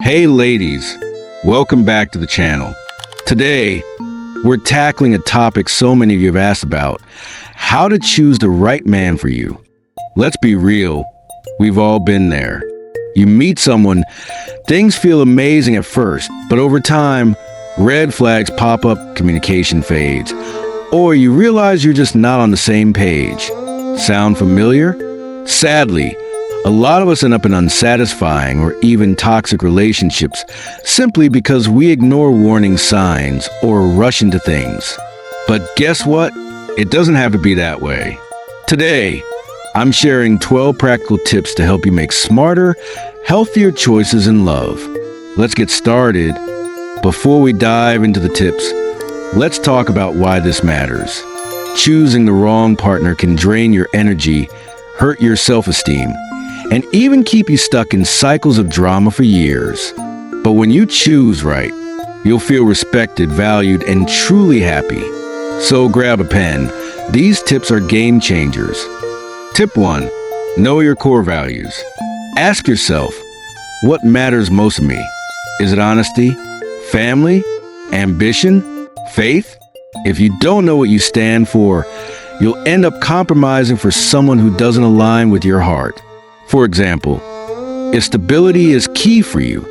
Hey ladies, welcome back to the channel. Today, we're tackling a topic so many of you have asked about, how to choose the right man for you. Let's be real, we've all been there. You meet someone, things feel amazing at first, but over time, red flags pop up, communication fades, or you realize you're just not on the same page. Sound familiar? Sadly, a lot of us end up in unsatisfying or even toxic relationships simply because we ignore warning signs or rush into things. But guess what? It doesn't have to be that way. Today, I'm sharing 12 practical tips to help you make smarter, healthier choices in love. Let's get started. Before we dive into the tips, let's talk about why this matters. Choosing the wrong partner can drain your energy, hurt your self-esteem, and even keep you stuck in cycles of drama for years. But when you choose right, you'll feel respected, valued, and truly happy. So grab a pen. These tips are game changers. Tip 1. Know your core values. Ask yourself, what matters most to me? Is it honesty, family, ambition, faith? If you don't know what you stand for, you'll end up compromising for someone who doesn't align with your heart. For example, if stability is key for you,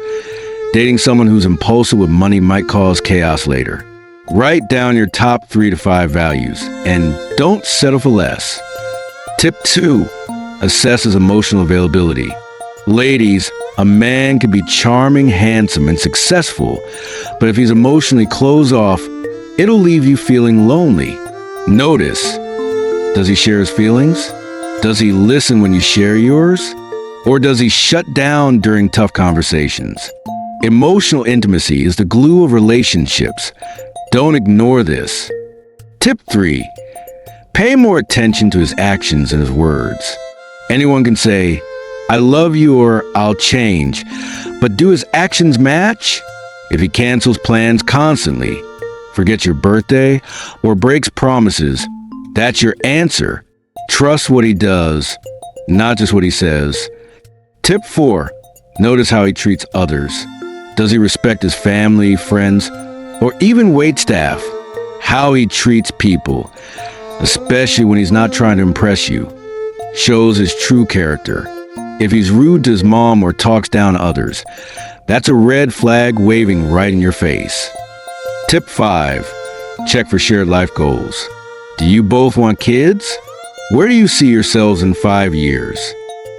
dating someone who's impulsive with money might cause chaos later. Write down your top 3 to 5 values and don't settle for less. Tip 2. Assess his emotional availability. Ladies, a man can be charming, handsome, and successful, but if he's emotionally closed off, it'll leave you feeling lonely. Notice, does he share his feelings? Does he listen when you share yours? Or does he shut down during tough conversations? Emotional intimacy is the glue of relationships. Don't ignore this. Tip 3. Pay more attention to his actions and his words. Anyone can say, I love you or I'll change, but do his actions match? If he cancels plans constantly, forgets your birthday, or breaks promises, that's your answer. Trust what he does, not just what he says. Tip 4. Notice how he treats others. Does he respect his family, friends, or even waitstaff? How he treats people, especially when he's not trying to impress you, shows his true character. If he's rude to his mom or talks down to others, that's a red flag waving right in your face. Tip 5. Check for shared life goals. Do you both want kids? Where do you see yourselves in 5 years?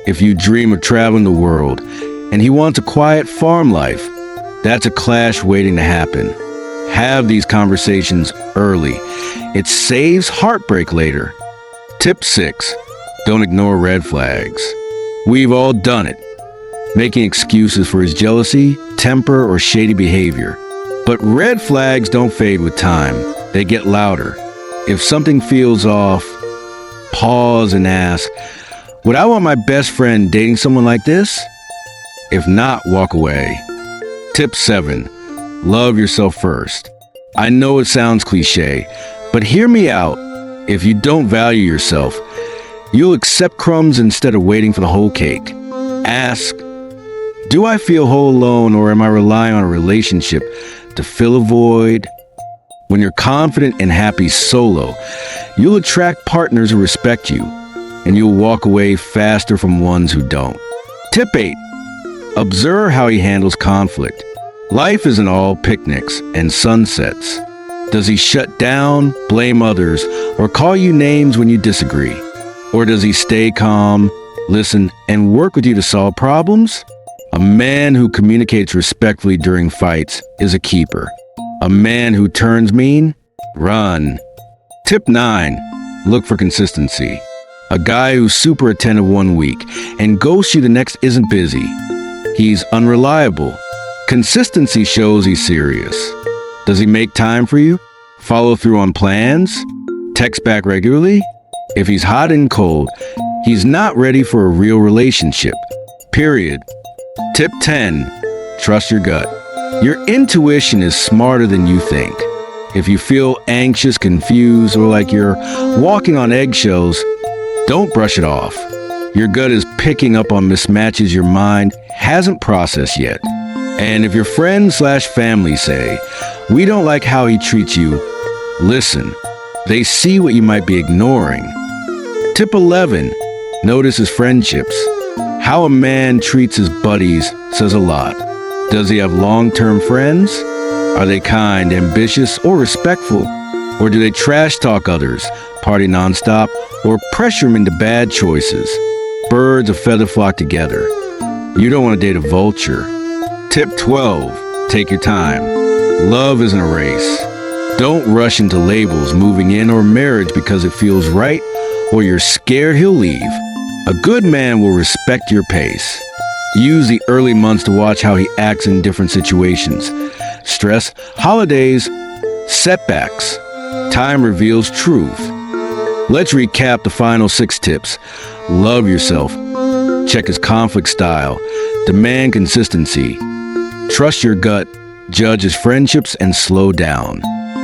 If you dream of traveling the world and he wants a quiet farm life, that's a clash waiting to happen. Have these conversations early. It saves heartbreak later. Tip 6. Don't ignore red flags. We've all done it, making excuses for his jealousy, temper, or shady behavior. But red flags don't fade with time. They get louder. If something feels off, pause and ask, would I want my best friend dating someone like this? If not, walk away. Tip 7. Love yourself first. I know it sounds cliche, but hear me out. If you don't value yourself, you'll accept crumbs instead of waiting for the whole cake. Ask, do I feel whole alone or am I relying on a relationship to fill a void? When you're confident and happy solo, you'll attract partners who respect you, and you'll walk away faster from ones who don't. Tip 8. Observe how he handles conflict. Life isn't all picnics and sunsets. Does he shut down, blame others, or call you names when you disagree? Or does he stay calm, listen, and work with you to solve problems? A man who communicates respectfully during fights is a keeper. A man who turns mean? Run. Tip 9. Look for consistency. A guy who's super attentive one week and ghosts you the next isn't busy. He's unreliable. Consistency shows he's serious. Does he make time for you? Follow through on plans? Text back regularly? If he's hot and cold, he's not ready for a real relationship. Period. Tip 10. Trust your gut. Your intuition is smarter than you think. If you feel anxious, confused, or like you're walking on eggshells, don't brush it off. Your gut is picking up on mismatches your mind hasn't processed yet. And if your friends slash family say, "We don't like how he treats you," listen. They see what you might be ignoring. Tip 11. Notice his friendships. How a man treats his buddies says a lot. Does he have long-term friends? Are they kind, ambitious, or respectful? Or do they trash talk others, party nonstop, or pressure him into bad choices? Birds of feather flock together. You don't want to date a vulture. Tip 12. Take your time. Love isn't a race. Don't rush into labels, moving in, or marriage because it feels right or you're scared he'll leave. A good man will respect your pace. Use the early months to watch how he acts in different situations. Stress, holidays, setbacks. Time reveals truth. Let's recap the final 6 tips. Love yourself. Check his conflict style. Demand consistency. Trust your gut. Judge his friendships and slow down.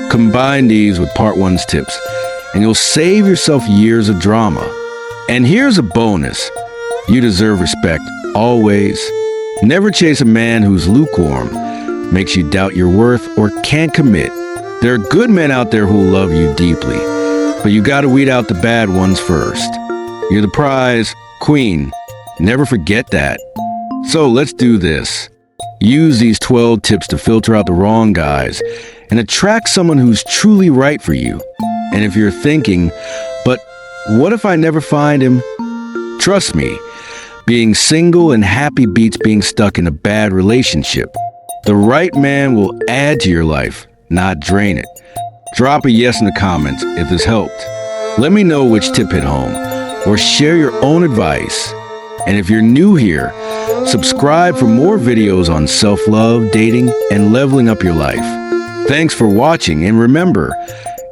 Combine these with part 1's tips, and you'll save yourself years of drama. And here's a bonus. You deserve respect, always. Never chase a man who's lukewarm, makes you doubt your worth, or can't commit. There are good men out there who love you deeply, but you gotta weed out the bad ones first. You're the prize, queen. Never forget that. So let's do this. Use these 12 tips to filter out the wrong guys and attract someone who's truly right for you. And if you're thinking, but what if I never find him? Trust me, being single and happy beats being stuck in a bad relationship. The right man will add to your life, not drain it. Drop a yes in the comments if this helped. Let me know which tip hit home, or share your own advice. And if you're new here, subscribe for more videos on self-love, dating, and leveling up your life. Thanks for watching, and remember,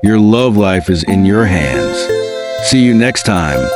your love life is in your hands. See you next time.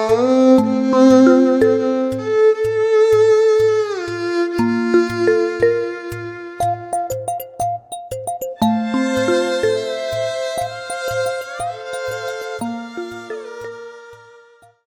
Oh